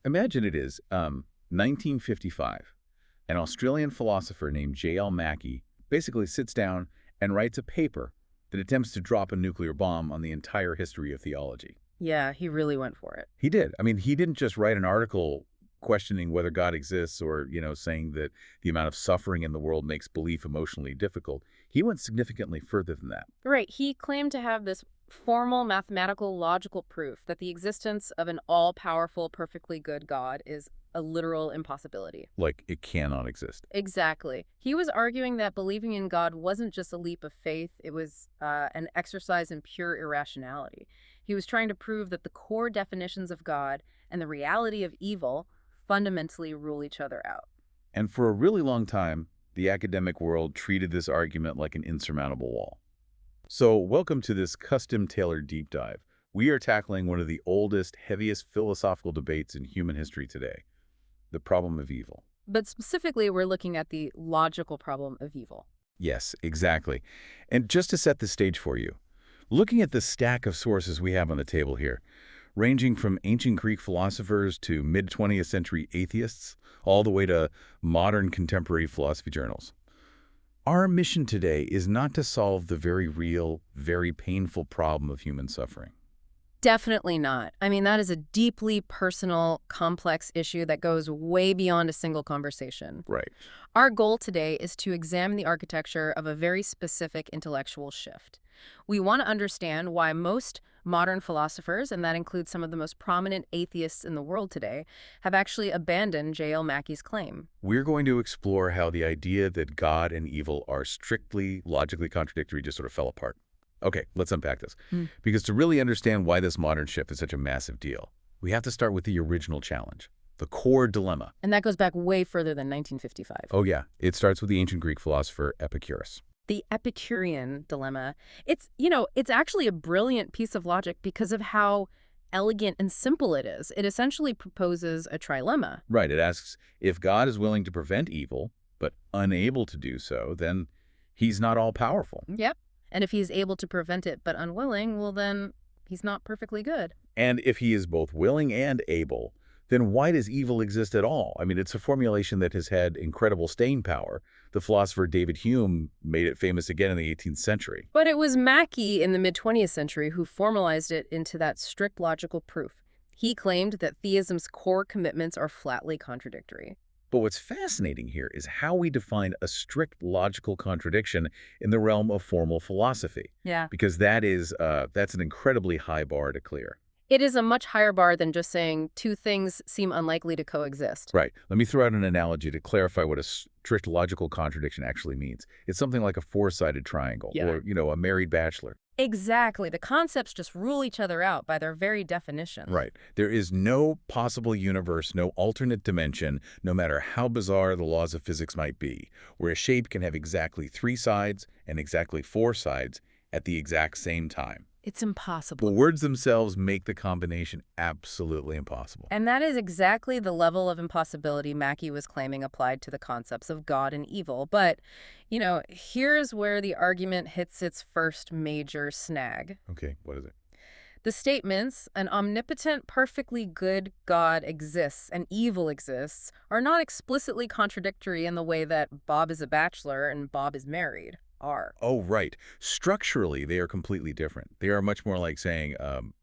Imagine it is 1955. An Australian philosopher named J.L. Mackie basically sits down and writes a paper that attempts to drop a nuclear bomb on the entire history of theology. Yeah, he really went for it. He did. I mean, he didn't just write an article questioning whether God exists or, saying that the amount of suffering in the world makes belief emotionally difficult. He went significantly further than that. Right, he claimed to have this formal mathematical logical proof that the existence of an all-powerful, perfectly good God is a literal impossibility. Like, it cannot exist. Exactly. He was arguing that believing in God wasn't just a leap of faith, it was an exercise in pure irrationality. He was trying to prove that the core definitions of God and the reality of evil fundamentally rule each other out. And for a really long time, the academic world treated this argument like an insurmountable wall. So, welcome to this custom-tailored deep dive. We are tackling one of the oldest, heaviest philosophical debates in human history today, the problem of evil. But specifically, we're looking at the logical problem of evil. Yes, exactly. And just to set the stage for you, looking at the stack of sources we have on the table here, ranging from ancient Greek philosophers to mid-20th century atheists, all the way to modern contemporary philosophy journals. Our mission today is not to solve the very real, very painful problem of human suffering. Definitely not. I mean, that is a deeply personal, complex issue that goes way beyond a single conversation. Right. Our goal today is to examine the architecture of a very specific intellectual shift. We want to understand why most modern philosophers, and that includes some of the most prominent atheists in the world today, have actually abandoned J.L. Mackie's claim. We're going to explore how the idea that God and evil are strictly logically contradictory just sort of fell apart. Okay, let's unpack this. Because to really understand why this modern shift is such a massive deal, we have to start with the original challenge, the core dilemma. And that goes back way further than 1955. Oh yeah, it starts with the ancient Greek philosopher Epicurus. The Epicurean dilemma. It's actually a brilliant piece of logic because of how elegant and simple it is. It essentially proposes a trilemma. Right, it asks, if God is willing to prevent evil, but unable to do so, then he's not all-powerful. Yep. And if he's able to prevent it but unwilling, well then, he's not perfectly good. And if he is both willing and able, then why does evil exist at all? I mean, it's a formulation that has had incredible staying power. The philosopher David Hume made it famous again in the 18th century. But it was Mackie in the mid-20th century who formalized it into that strict logical proof. He claimed that theism's core commitments are flatly contradictory. But what's fascinating here is how we define a strict logical contradiction in the realm of formal philosophy. Yeah. Because that's an incredibly high bar to clear. It is a much higher bar than just saying two things seem unlikely to coexist. Right. Let me throw out an analogy to clarify what a strict logical contradiction actually means. It's something like a four-sided triangle or, a married bachelor. Exactly. The concepts just rule each other out by their very definition. Right. There is no possible universe, no alternate dimension, no matter how bizarre the laws of physics might be, where a shape can have exactly three sides and exactly four sides at the exact same time. It's impossible. The words themselves make the combination absolutely impossible. And that is exactly the level of impossibility Mackie was claiming applied to the concepts of God and evil. But, here's where the argument hits its first major snag. Okay, what is it? The statements, an omnipotent, perfectly good God exists and evil exists, are not explicitly contradictory in the way that Bob is a bachelor and Bob is married are. Oh, right. Structurally, they are completely different. They are much more like saying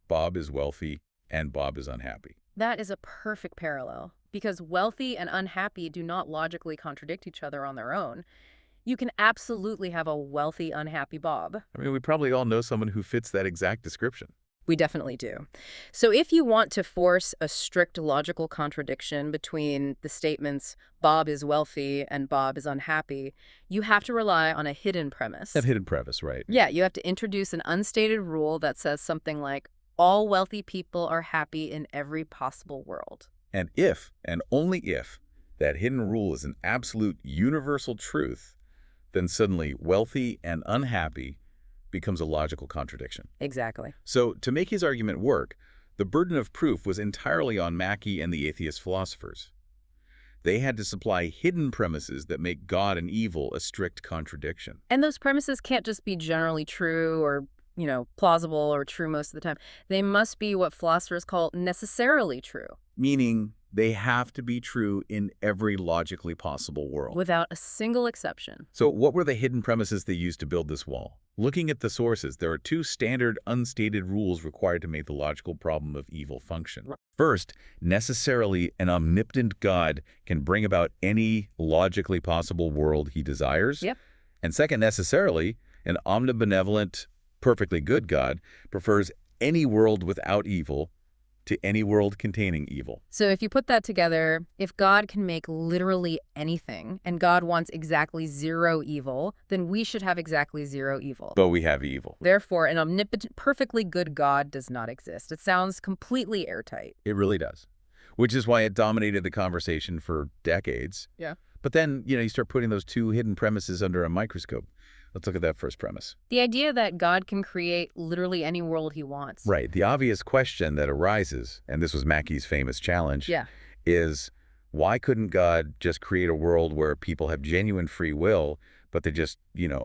Bob is wealthy and Bob is unhappy. That is a perfect parallel, because wealthy and unhappy do not logically contradict each other on their own. You can absolutely have a wealthy, unhappy Bob. I mean, we probably all know someone who fits that exact description. We definitely do. So if you want to force a strict logical contradiction between the statements Bob is wealthy and Bob is unhappy, you have to rely on a hidden premise. That hidden premise, right? Yeah, you have to introduce an unstated rule that says something like, all wealthy people are happy in every possible world. And if, and only if, that hidden rule is an absolute universal truth, then suddenly wealthy and unhappy becomes a logical contradiction. Exactly. So to make his argument work, the burden of proof was entirely on Mackie and the atheist philosophers. They had to supply hidden premises that make God and evil a strict contradiction. And those premises can't just be generally true or, plausible or true most of the time. They must be what philosophers call necessarily true. Meaning They have to be true in every logically possible world. Without a single exception. So what were the hidden premises they used to build this wall? Looking at the sources, there are two standard unstated rules required to make the logical problem of evil function. First, necessarily an omnipotent God can bring about any logically possible world he desires. Yep. And second, necessarily, an omnibenevolent, perfectly good God prefers any world without evil to any world containing evil. So if you put that together, if God can make literally anything, and God wants exactly zero evil, then we should have exactly zero evil. But we have evil. Therefore, an omnipotent, perfectly good God does not exist. It sounds completely airtight. It really does. Which is why it dominated the conversation for decades. Yeah. But then, you start putting those two hidden premises under a microscope. Let's look at that first premise. The idea that God can create literally any world he wants. Right. The obvious question that arises, and this was Mackey's famous challenge, Yeah. is why couldn't God just create a world where people have genuine free will, but they just,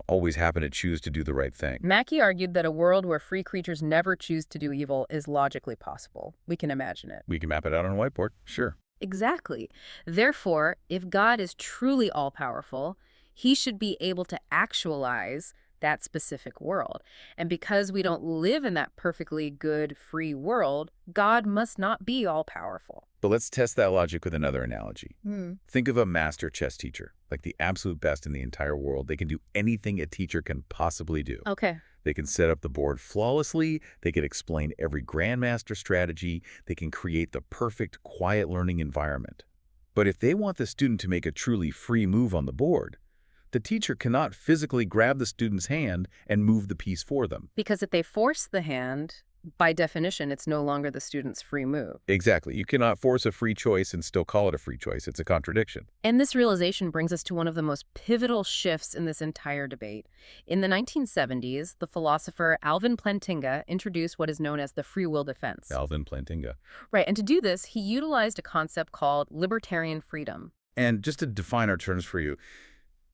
always happen to choose to do the right thing? Mackey argued that a world where free creatures never choose to do evil is logically possible. We can imagine it. We can map it out on a whiteboard. Sure. Exactly. Therefore, if God is truly all-powerful, he should be able to actualize that specific world. And because we don't live in that perfectly good, free world, God must not be all-powerful. But let's test that logic with another analogy. Think of a master chess teacher, like the absolute best in the entire world. They can do anything a teacher can possibly do. Okay. They can set up the board flawlessly. They can explain every grandmaster strategy. They can create the perfect, quiet learning environment. But if they want the student to make a truly free move on the board, the teacher cannot physically grab the student's hand and move the piece for them. Because if they force the hand, by definition, it's no longer the student's free move. Exactly. You cannot force a free choice and still call it a free choice. It's a contradiction. And this realization brings us to one of the most pivotal shifts in this entire debate. In the 1970s, the philosopher Alvin Plantinga introduced what is known as the free will defense. Alvin Plantinga. Right, and to do this, he utilized a concept called libertarian freedom. And just to define our terms for you,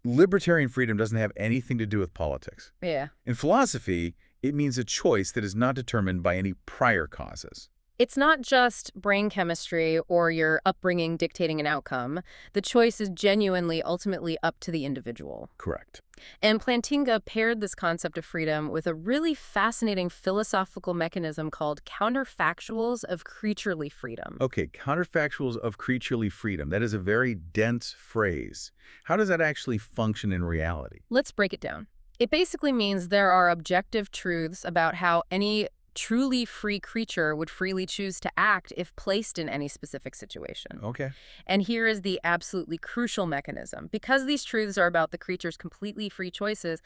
libertarian freedom doesn't have anything to do with politics. Yeah. In philosophy, it means a choice that is not determined by any prior causes. It's not just brain chemistry or your upbringing dictating an outcome. The choice is genuinely, ultimately up to the individual. Correct. And Plantinga paired this concept of freedom with a really fascinating philosophical mechanism called counterfactuals of creaturely freedom. Okay, counterfactuals of creaturely freedom. That is a very dense phrase. How does that actually function in reality? Let's break it down. It basically means there are objective truths about how any truly free creature would freely choose to act if placed in any specific situation. Okay. And here is the absolutely crucial mechanism. Because these truths are about the creature's completely free choices,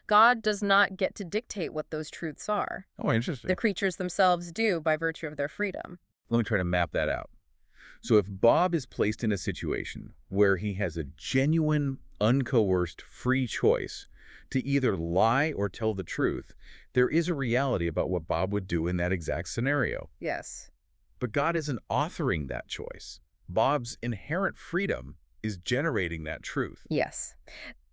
God does not get to dictate what those truths are. Oh, interesting. The creatures themselves do by virtue of their freedom. Let me try to map that out. So if Bob is placed in a situation where he has a genuine, uncoerced, free choice to either lie or tell the truth, there is a reality about what Bob would do in that exact scenario. Yes. But God isn't authoring that choice. Bob's inherent freedom is generating that truth. Yes.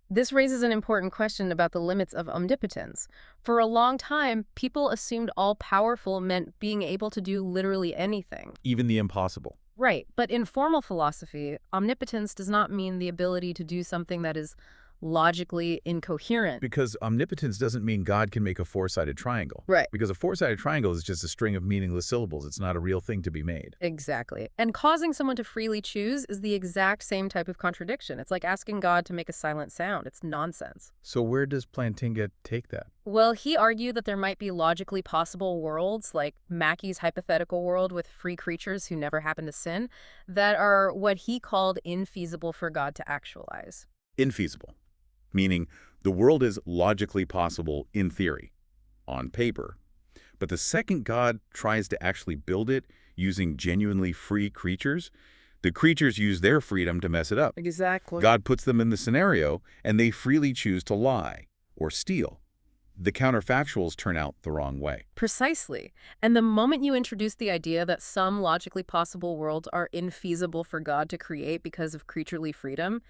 This raises an important question about the limits of omnipotence. For a long time, people assumed all-powerful meant being able to do literally anything. Even the impossible. Right, but in formal philosophy, omnipotence does not mean the ability to do something that is logically incoherent. Because omnipotence doesn't mean God can make a four-sided triangle. Right. Because a four-sided triangle is just a string of meaningless syllables. It's not a real thing to be made. Exactly. And causing someone to freely choose is the exact same type of contradiction. It's like asking God to make a silent sound. It's nonsense. So where does Plantinga take that? Well, he argued that there might be logically possible worlds, like Mackey's hypothetical world with free creatures who never happen to sin, that are what he called infeasible for God to actualize. Infeasible. Meaning the world is logically possible in theory, on paper. But the second God tries to actually build it using genuinely free creatures, the creatures use their freedom to mess it up. Exactly. God puts them in the scenario, and they freely choose to lie or steal. The counterfactuals turn out the wrong way. Precisely. And the moment you introduce the idea that some logically possible worlds are infeasible for God to create because of creaturely freedom,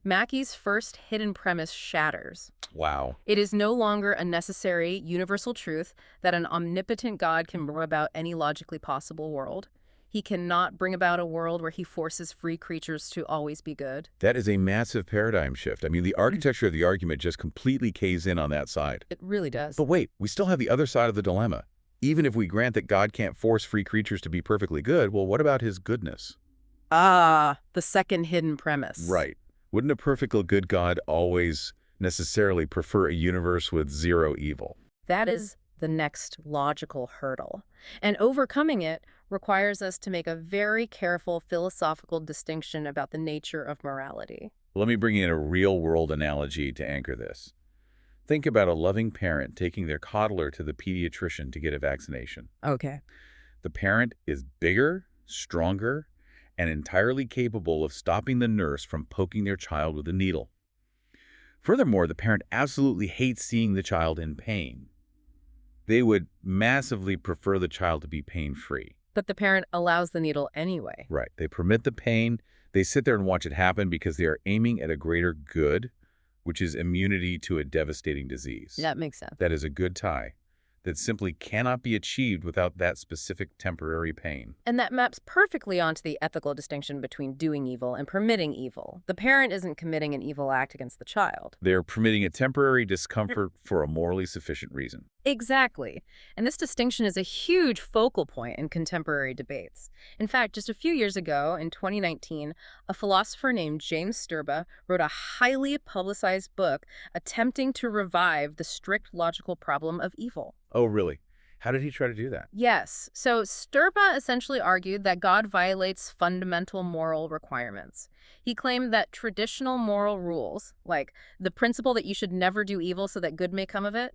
Mackey's first hidden premise shatters. Wow. It is no longer a necessary, universal truth that an omnipotent God can bring about any logically possible world. He cannot bring about a world where he forces free creatures to always be good. That is a massive paradigm shift. I mean, the architecture of the argument just completely caves in on that side. It really does. But wait, we still have the other side of the dilemma. Even if we grant that God can't force free creatures to be perfectly good, well, what about his goodness? Ah, the second hidden premise. Right. Wouldn't a perfectly good God always necessarily prefer a universe with zero evil? That is the next logical hurdle. And overcoming it requires us to make a very careful philosophical distinction about the nature of morality. Let me bring in a real-world analogy to anchor this. Think about a loving parent taking their toddler to the pediatrician to get a vaccination. Okay. The parent is bigger, stronger, and entirely capable of stopping the nurse from poking their child with a needle. Furthermore, the parent absolutely hates seeing the child in pain. They would massively prefer the child to be pain-free. But the parent allows the needle anyway. Right. They permit the pain. They sit there and watch it happen because they are aiming at a greater good, which is immunity to a devastating disease. That makes sense. That is a good tie that simply cannot be achieved without that specific temporary pain. And that maps perfectly onto the ethical distinction between doing evil and permitting evil. The parent isn't committing an evil act against the child. They are permitting a temporary discomfort for a morally sufficient reason. Exactly. And this distinction is a huge focal point in contemporary debates. In fact, just a few years ago, in 2019, a philosopher named James Sturba wrote a highly publicized book attempting to revive the strict logical problem of evil. Oh, really? How did he try to do that? Yes. So Sturba essentially argued that God violates fundamental moral requirements. He claimed that traditional moral rules, like the principle that you should never do evil so that good may come of it,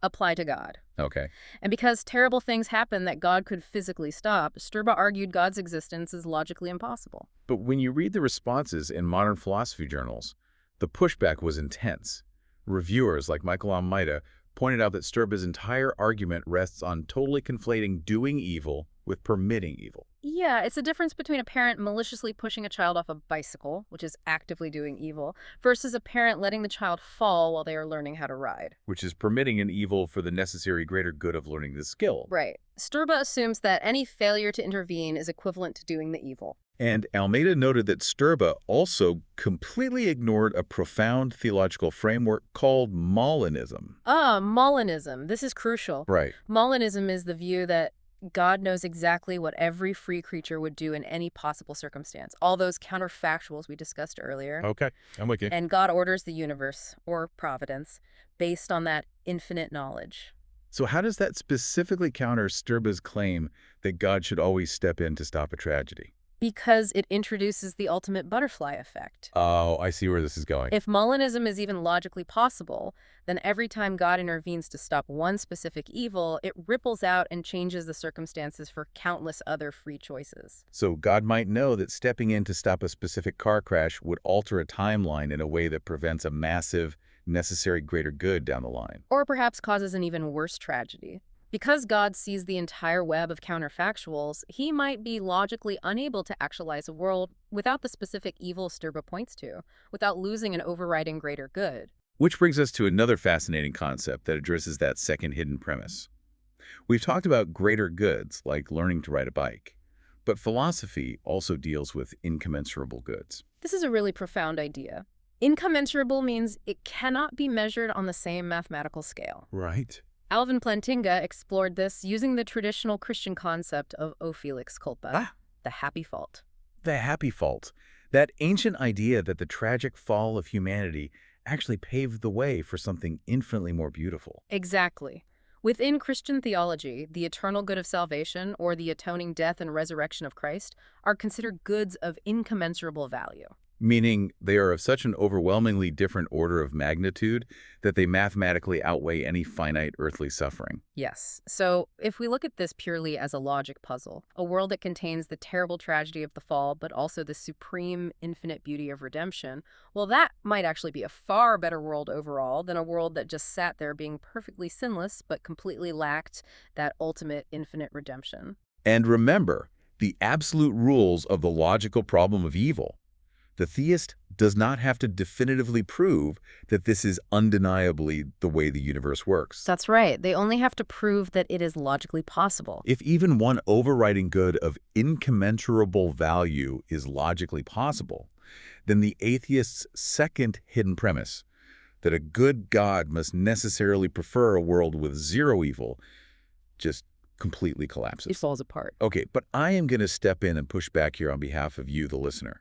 apply to God. Okay. And because terrible things happen that God could physically stop, Sturba argued God's existence is logically impossible. But when you read the responses in modern philosophy journals, the pushback was intense. Reviewers like Michael Almeida pointed out that Sturba's entire argument rests on totally conflating doing evil with permitting evil. Yeah, it's a difference between a parent maliciously pushing a child off a bicycle, which is actively doing evil, versus a parent letting the child fall while they are learning how to ride. Which is permitting an evil for the necessary greater good of learning the skill. Right. Sturba assumes that any failure to intervene is equivalent to doing the evil. And Almeida noted that Sturba also completely ignored a profound theological framework called Molinism. Molinism. This is crucial. Right. Molinism is the view that God knows exactly what every free creature would do in any possible circumstance. All those counterfactuals we discussed earlier. Okay, I'm with you. And God orders the universe, or providence, based on that infinite knowledge. So how does that specifically counter Sturba's claim that God should always step in to stop a tragedy? Because it introduces the ultimate butterfly effect. Oh, I see where this is going. If Molinism is even logically possible, then every time God intervenes to stop one specific evil, it ripples out and changes the circumstances for countless other free choices. So God might know that stepping in to stop a specific car crash would alter a timeline in a way that prevents a massive, necessary greater good down the line. Or perhaps causes an even worse tragedy. Because God sees the entire web of counterfactuals, he might be logically unable to actualize a world without the specific evil Sturba points to, without losing an overriding greater good. Which brings us to another fascinating concept that addresses that second hidden premise. We've talked about greater goods, like learning to ride a bike, but philosophy also deals with incommensurable goods. This is a really profound idea. Incommensurable means it cannot be measured on the same mathematical scale. Right. Alvin Plantinga explored this using the traditional Christian concept of o felix culpa, the happy fault. The happy fault. That ancient idea that the tragic fall of humanity actually paved the way for something infinitely more beautiful. Exactly. Within Christian theology, the eternal good of salvation, or the atoning death and resurrection of Christ, are considered goods of incommensurable value. Meaning they are of such an overwhelmingly different order of magnitude that they mathematically outweigh any finite earthly suffering. Yes. So if we look at this purely as a logic puzzle, a world that contains the terrible tragedy of the fall, but also the supreme infinite beauty of redemption, well, that might actually be a far better world overall than a world that just sat there being perfectly sinless, but completely lacked that ultimate infinite redemption. And remember, the absolute rules of the logical problem of evil. The theist does not have to definitively prove that this is undeniably the way the universe works. That's right. They only have to prove that it is logically possible. If even one overriding good of incommensurable value is logically possible, then the atheist's second hidden premise, that a good God must necessarily prefer a world with zero evil, just completely collapses. It falls apart. Okay, but I am going to step in and push back here on behalf of you, the listener.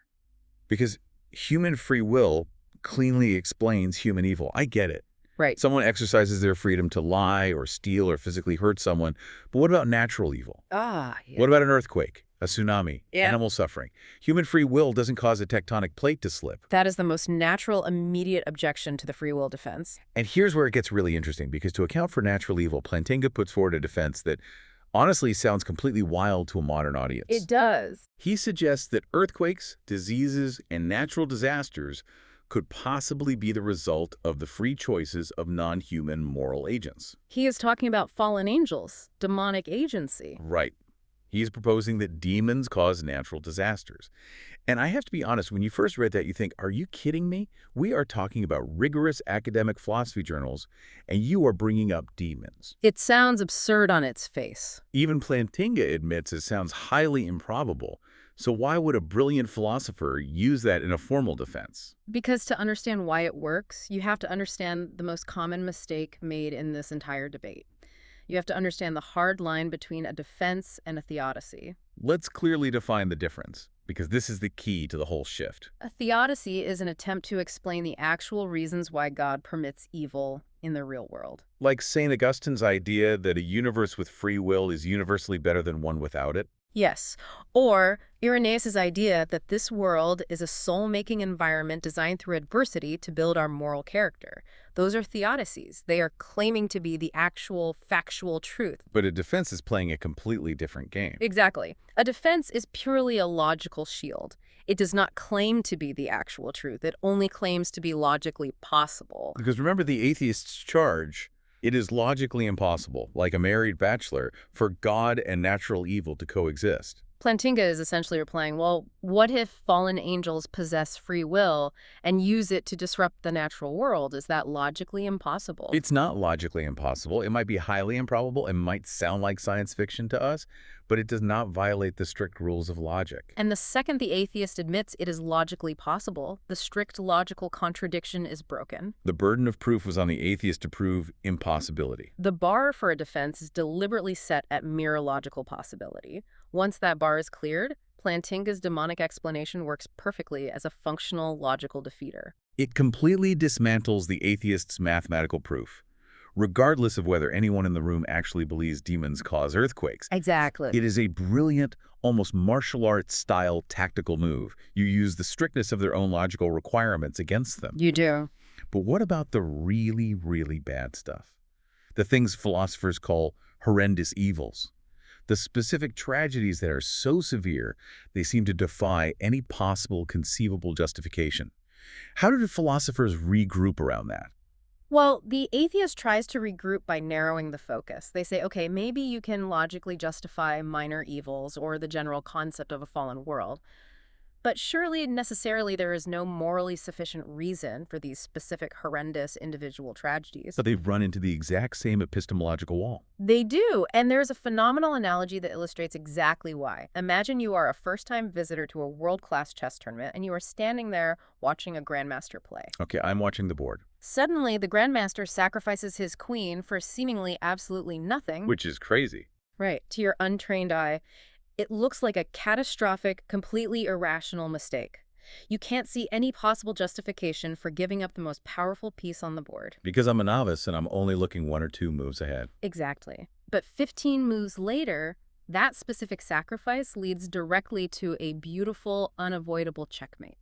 Because human free will cleanly explains human evil. I get it. Right. Someone exercises their freedom to lie or steal or physically hurt someone. But what about natural evil? Yeah. What about an earthquake, a tsunami, Yeah. animal suffering? Human free will doesn't cause a tectonic plate to slip. That is the most natural, immediate objection to the free will defense. And here's where it gets really interesting, because to account for natural evil, Plantinga puts forward a defense that honestly sounds completely wild to a modern audience. It does. He suggests that earthquakes, diseases, and natural disasters could possibly be the result of the free choices of non-human moral agents. He is talking about fallen angels, demonic agency. Right. He's proposing that demons cause natural disasters. And I have to be honest, when you first read that, you think, are you kidding me? We are talking about rigorous academic philosophy journals, and you are bringing up demons. It sounds absurd on its face. Even Plantinga admits it sounds highly improbable. So why would a brilliant philosopher use that in a formal defense? Because to understand why it works, you have to understand the most common mistake made in this entire debate. You have to understand the hard line between a defense and a theodicy. Let's clearly define the difference, because this is the key to the whole shift. A theodicy is an attempt to explain the actual reasons why God permits evil in the real world. Like St. Augustine's idea that a universe with free will is universally better than one without it. Yes. Or Irenaeus' idea that this world is a soul-making environment designed through adversity to build our moral character. Those are theodicies. They are claiming to be the actual factual truth. But a defense is playing a completely different game. Exactly. A defense is purely a logical shield. It does not claim to be the actual truth. It only claims to be logically possible. Because remember the atheist's charge. It is logically impossible, like a married bachelor, for God and natural evil to coexist. Plantinga is essentially replying, well, what if fallen angels possess free will and use it to disrupt the natural world? Is that logically impossible? It's not logically impossible. It might be highly improbable and might sound like science fiction to us, but it does not violate the strict rules of logic. And the second the atheist admits it is logically possible, the strict logical contradiction is broken. The burden of proof was on the atheist to prove impossibility. The bar for a defense is deliberately set at mere logical possibility. Once that bar is cleared, Plantinga's demonic explanation works perfectly as a functional logical defeater. It completely dismantles the atheist's mathematical proof, regardless of whether anyone in the room actually believes demons cause earthquakes. Exactly. It is a brilliant, almost martial arts style tactical move. You use the strictness of their own logical requirements against them. You do. But what about the really, really bad stuff? The things philosophers call horrendous evils. The specific tragedies that are so severe, they seem to defy any possible conceivable justification. How do philosophers regroup around that? Well, the atheist tries to regroup by narrowing the focus. They say, okay, maybe you can logically justify minor evils or the general concept of a fallen world. But surely, necessarily, there is no morally sufficient reason for these specific horrendous individual tragedies. So they run into the exact same epistemological wall. They do, and there's a phenomenal analogy that illustrates exactly why. Imagine you are a first-time visitor to a world-class chess tournament, and you are standing there watching a grandmaster play. Okay, I'm watching the board. Suddenly, the grandmaster sacrifices his queen for seemingly absolutely nothing. Which is crazy. Right, to your untrained eye. It looks like a catastrophic, completely irrational mistake. You can't see any possible justification for giving up the most powerful piece on the board. Because I'm a novice and I'm only looking 1 or 2 moves ahead. Exactly. But 15 moves later, that specific sacrifice leads directly to a beautiful, unavoidable checkmate.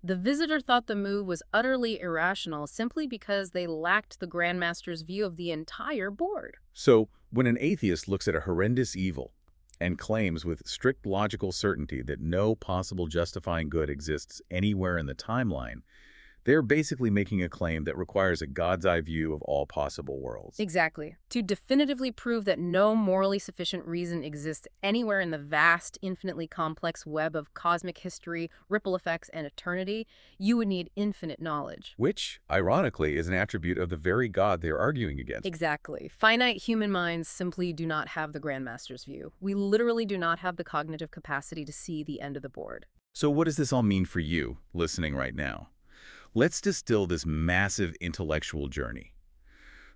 The visitor thought the move was utterly irrational simply because they lacked the grandmaster's view of the entire board. So, when an atheist looks at a horrendous evil and claims with strict logical certainty that no possible justifying good exists anywhere in the timeline, They're basically making a claim that requires a God's eye view of all possible worlds. Exactly. To definitively prove that no morally sufficient reason exists anywhere in the vast, infinitely complex web of cosmic history, ripple effects, and eternity, you would need infinite knowledge. Which, ironically, is an attribute of the very God they're arguing against. Exactly. Finite human minds simply do not have the Grandmaster's view. We literally do not have the cognitive capacity to see the end of the board. So what does this all mean for you, listening right now? Let's distill this massive intellectual journey.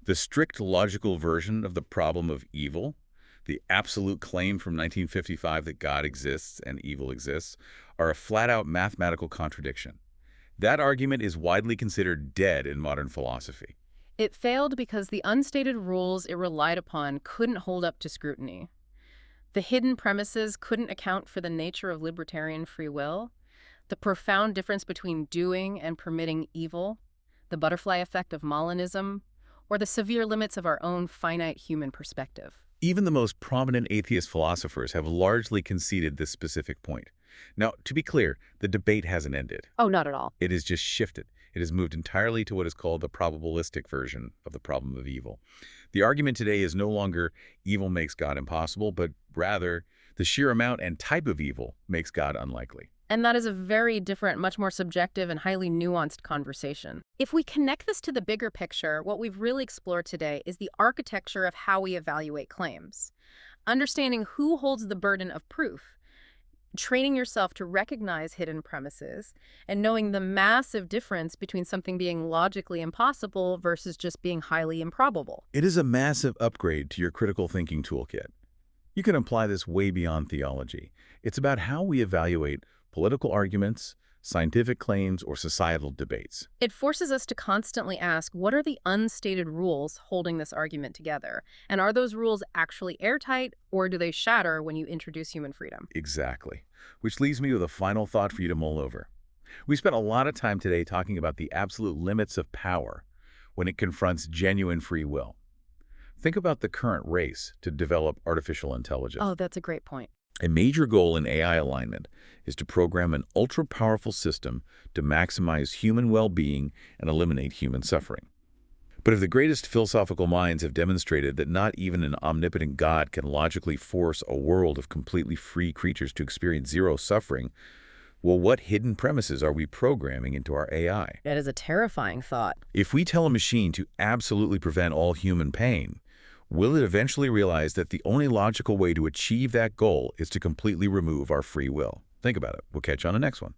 The strict logical version of the problem of evil, the absolute claim from 1955 that God exists and evil exists, are a flat-out mathematical contradiction. That argument is widely considered dead in modern philosophy. It failed because the unstated rules it relied upon couldn't hold up to scrutiny. The hidden premises couldn't account for the nature of libertarian free will, the profound difference between doing and permitting evil, the butterfly effect of Molinism, or the severe limits of our own finite human perspective. Even the most prominent atheist philosophers have largely conceded this specific point. Now, to be clear, the debate hasn't ended. Oh, not at all. It has just shifted. It has moved entirely to what is called the probabilistic version of the problem of evil. The argument today is no longer evil makes God impossible, but rather the sheer amount and type of evil makes God unlikely. And that is a very different, much more subjective and highly nuanced conversation. If we connect this to the bigger picture, what we've really explored today is the architecture of how we evaluate claims. Understanding who holds the burden of proof, training yourself to recognize hidden premises, and knowing the massive difference between something being logically impossible versus just being highly improbable. It is a massive upgrade to your critical thinking toolkit. You can apply this way beyond theology. It's about how we evaluate political arguments, scientific claims, or societal debates. It forces us to constantly ask, what are the unstated rules holding this argument together? And are those rules actually airtight, or do they shatter when you introduce human freedom? Exactly. Which leaves me with a final thought for you to mull over. We spent a lot of time today talking about the absolute limits of power when it confronts genuine free will. Think about the current race to develop artificial intelligence. Oh, that's a great point. A major goal in AI alignment is to program an ultra-powerful system to maximize human well-being and eliminate human suffering. But if the greatest philosophical minds have demonstrated that not even an omnipotent God can logically force a world of completely free creatures to experience zero suffering, well, what hidden premises are we programming into our AI? That is a terrifying thought. If we tell a machine to absolutely prevent all human pain, will it eventually realize that the only logical way to achieve that goal is to completely remove our free will? Think about it. We'll catch you on the next one.